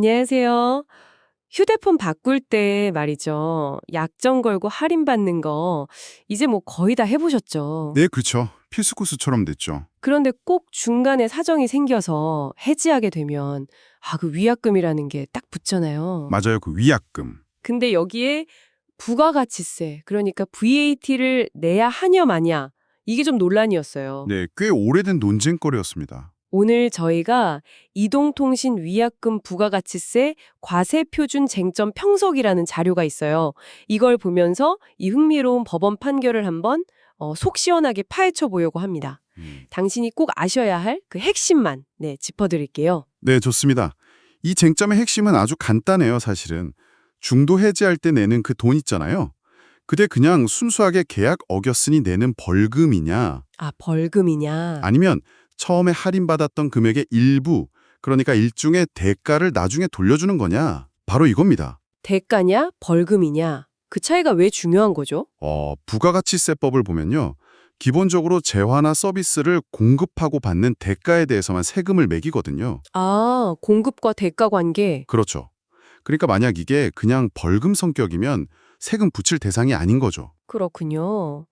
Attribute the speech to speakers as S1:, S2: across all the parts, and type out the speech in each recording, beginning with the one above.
S1: 안녕하세요. 휴대폰 바꿀 때 말이죠. 약정 걸고 할인받는 거 이제 뭐 거의 다 해보셨죠?
S2: 네, 그렇죠. 필수 코스처럼 됐죠.
S1: 그런데 꼭 중간에 사정이 생겨서 해지하게 되면 그 위약금이라는 게 딱 붙잖아요.
S2: 맞아요. 그 위약금.
S1: 근데 여기에 부가가치세, 그러니까 VAT를 내야 하냐 마냐 이게 좀 논란이었어요.
S2: 네, 꽤 오래된 논쟁거리였습니다.
S1: 오늘 저희가 이동통신 위약금 부가가치세 과세표준 쟁점 평석이라는 자료가 있어요. 이걸 보면서 이 흥미로운 법원 판결을 한번 속 시원하게 파헤쳐 보려고 합니다. 당신이 꼭 아셔야 할 그 핵심만 짚어드릴게요.
S2: 네, 좋습니다. 이 쟁점의 핵심은 아주 간단해요, 사실은. 중도 해지할 때 내는 그 돈 있잖아요. 그게 그냥 순수하게 계약 어겼으니 내는 벌금이냐,
S1: 벌금이냐?
S2: 아니면 처음에 할인받았던 금액의 일부, 그러니까 일종의 대가를 나중에 돌려주는 거냐, 바로 이겁니다.
S1: 대가냐? 벌금이냐? 그 차이가 왜 중요한 거죠?
S2: 부가가치세법을 보면요. 기본적으로 재화나 서비스를 공급하고 받는 대가에 대해서만 세금을 매기거든요.
S1: 공급과 대가 관계.
S2: 그렇죠. 그러니까 만약 이게 그냥 벌금 성격이면 세금 붙일 대상이 아닌 거죠.
S1: 그렇군요.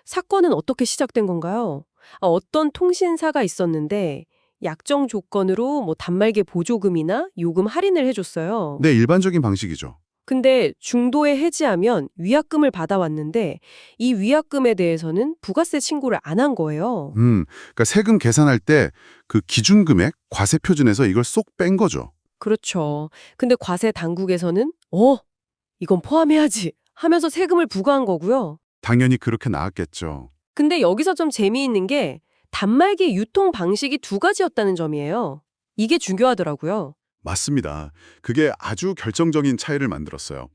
S1: 사건은 어떻게 시작된 건가요? 어떤 통신사가 있었는데 약정 조건으로 뭐 단말기 보조금이나 요금 할인을 해줬어요.
S2: 네, 일반적인 방식이죠.
S1: 근데 중도에 해지하면 위약금을 받아왔는데 이 위약금에 대해서는 부가세 신고를 안 한 거예요.
S2: 그러니까 세금 계산할 때 그 기준금액, 과세 표준에서 이걸 쏙 뺀 거죠.
S1: 그렇죠. 근데 과세 당국에서는 이건 포함해야지 하면서 세금을 부과한 거고요.
S2: 당연히 그렇게 나왔겠죠.
S1: 근데 여기서 좀 재미있는 게 단말기 유통 방식이 두 가지였다는 점이에요. 이게 중요하더라고요.
S2: 맞습니다. 그게 아주 결정적인 차이를 만들었어요.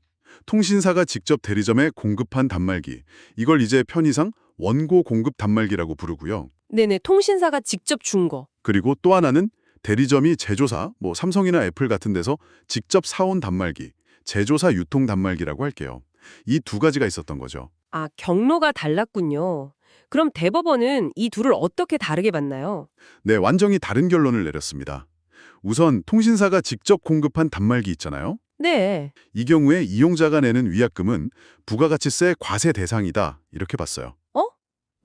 S2: 통신사가 직접 대리점에 공급한 단말기, 이걸 이제 편의상 원고 공급 단말기라고 부르고요.
S1: 네네, 통신사가 직접 준 거.
S2: 그리고 또 하나는 대리점이 제조사, 뭐 삼성이나 애플 같은 데서 직접 사온 단말기, 제조사 유통 단말기라고 할게요. 이 두 가지가 있었던 거죠.
S1: 경로가 달랐군요. 그럼 대법원은 이 둘을 어떻게 다르게 봤나요?
S2: 네, 완전히 다른 결론을 내렸습니다. 우선 통신사가 직접 공급한 단말기 있잖아요.
S1: 네.
S2: 이 경우에 이용자가 내는 위약금은 부가가치세 과세 대상이다, 이렇게 봤어요.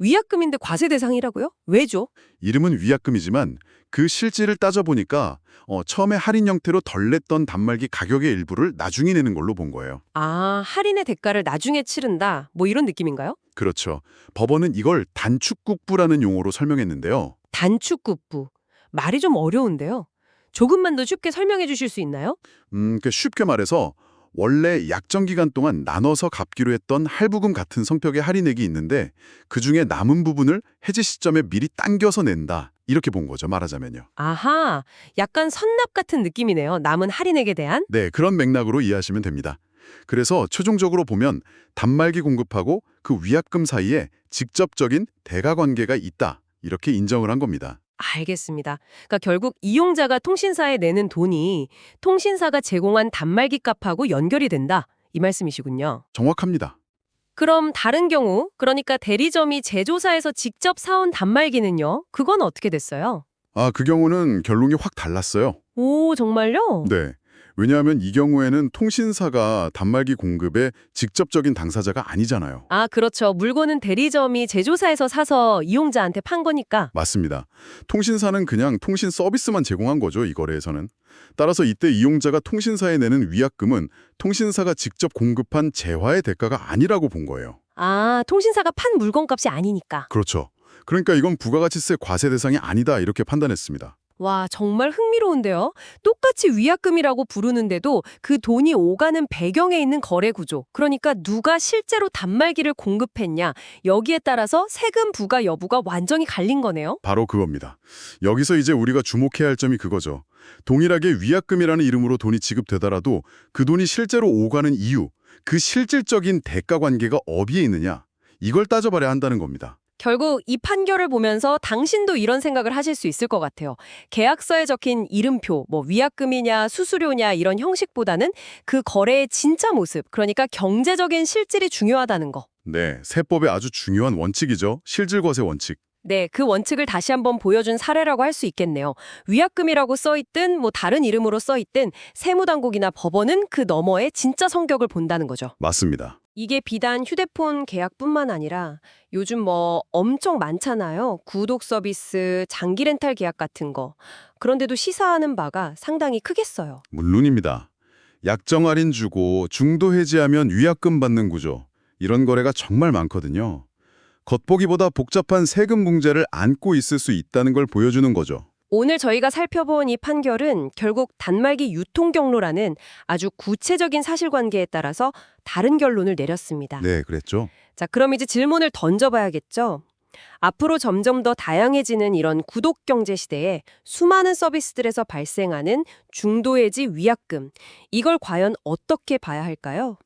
S1: 위약금인데 과세 대상이라고요? 왜죠?
S2: 이름은 위약금이지만 그 실질을 따져보니까 처음에 할인 형태로 덜 냈던 단말기 가격의 일부를 나중에 내는 걸로 본 거예요.
S1: 할인의 대가를 나중에 치른다. 뭐 이런 느낌인가요?
S2: 그렇죠. 법원은 이걸 단축국부라는 용어로 설명했는데요.
S1: 단축국부. 말이 좀 어려운데요. 조금만 더 쉽게 설명해 주실 수 있나요?
S2: 쉽게 말해서 원래 약정 기간 동안 나눠서 갚기로 했던 할부금 같은 성격의 할인액이 있는데 그중에 남은 부분을 해지 시점에 미리 당겨서 낸다. 이렇게 본 거죠, 말하자면요.
S1: 아하, 약간 선납 같은 느낌이네요. 남은 할인액에 대한?
S2: 네, 그런 맥락으로 이해하시면 됩니다. 그래서 최종적으로 보면 단말기 공급하고 그 위약금 사이에 직접적인 대가 관계가 있다. 이렇게 인정을 한 겁니다.
S1: 알겠습니다. 그러니까 결국 이용자가 통신사에 내는 돈이 통신사가 제공한 단말기 값하고 연결이 된다. 이 말씀이시군요.
S2: 정확합니다.
S1: 그럼 다른 경우, 그러니까 대리점이 제조사에서 직접 사온 단말기는요? 그건 어떻게 됐어요?
S2: 그 경우는 결론이 확 달랐어요.
S1: 오, 정말요?
S2: 네. 왜냐하면 이 경우에는 통신사가 단말기 공급의 직접적인 당사자가 아니잖아요.
S1: 그렇죠. 물건은 대리점이 제조사에서 사서 이용자한테 판 거니까.
S2: 맞습니다. 통신사는 그냥 통신 서비스만 제공한 거죠, 이 거래에서는. 따라서 이때 이용자가 통신사에 내는 위약금은 통신사가 직접 공급한 재화의 대가가 아니라고 본 거예요.
S1: 통신사가 판 물건값이 아니니까.
S2: 그렇죠. 그러니까 이건 부가가치세 과세 대상이 아니다 이렇게 판단했습니다.
S1: 와, 정말 흥미로운데요. 똑같이 위약금이라고 부르는데도 그 돈이 오가는 배경에 있는 거래 구조, 그러니까 누가 실제로 단말기를 공급했냐, 여기에 따라서 세금 부과 여부가 완전히 갈린 거네요.
S2: 바로 그겁니다. 여기서 이제 우리가 주목해야 할 점이 그거죠. 동일하게 위약금이라는 이름으로 돈이 지급되더라도 그 돈이 실제로 오가는 이유, 그 실질적인 대가 관계가 어디에 있느냐, 이걸 따져봐야 한다는 겁니다.
S1: 결국 이 판결을 보면서 당신도 이런 생각을 하실 수 있을 것 같아요. 계약서에 적힌 이름표, 뭐 위약금이냐 수수료냐 이런 형식보다는 그 거래의 진짜 모습, 그러니까 경제적인 실질이 중요하다는 거.
S2: 네, 세법의 아주 중요한 원칙이죠. 실질과세 원칙.
S1: 네, 그 원칙을 다시 한번 보여준 사례라고 할 수 있겠네요. 위약금이라고 써있든 다른 이름으로 써있든 세무당국이나 법원은 그 너머에 진짜 성격을 본다는 거죠.
S2: 맞습니다.
S1: 이게 비단 휴대폰 계약뿐만 아니라 요즘 엄청 많잖아요. 구독 서비스, 장기 렌탈 계약 같은 거. 그런데도 시사하는 바가 상당히 크겠어요.
S2: 물론입니다. 약정 할인 주고 중도 해지하면 위약금 받는 구조. 이런 거래가 정말 많거든요. 겉보기보다 복잡한 세금 문제를 안고 있을 수 있다는 걸 보여주는 거죠.
S1: 오늘 저희가 살펴본 이 판결은 결국 단말기 유통 경로라는 아주 구체적인 사실관계에 따라서 다른 결론을 내렸습니다.
S2: 네, 그랬죠.
S1: 자, 그럼 이제 질문을 던져봐야겠죠. 앞으로 점점 더 다양해지는 이런 구독 경제 시대에 수많은 서비스들에서 발생하는 중도해지 위약금, 이걸 과연 어떻게 봐야 할까요?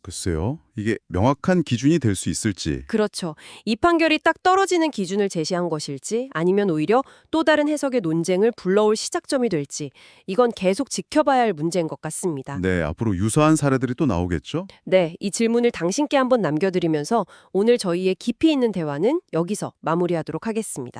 S2: 글쎄요. 이게 명확한 기준이 될 수 있을지.
S1: 그렇죠. 이 판결이 딱 떨어지는 기준을 제시한 것일지 아니면 오히려 또 다른 해석의 논쟁을 불러올 시작점이 될지 이건 계속 지켜봐야 할 문제인 것 같습니다.
S2: 네, 앞으로 유사한 사례들이 또 나오겠죠?
S1: 네, 이 질문을 당신께 한번 남겨드리면서 오늘 저희의 깊이 있는 대화는 여기서 마무리하도록 하겠습니다.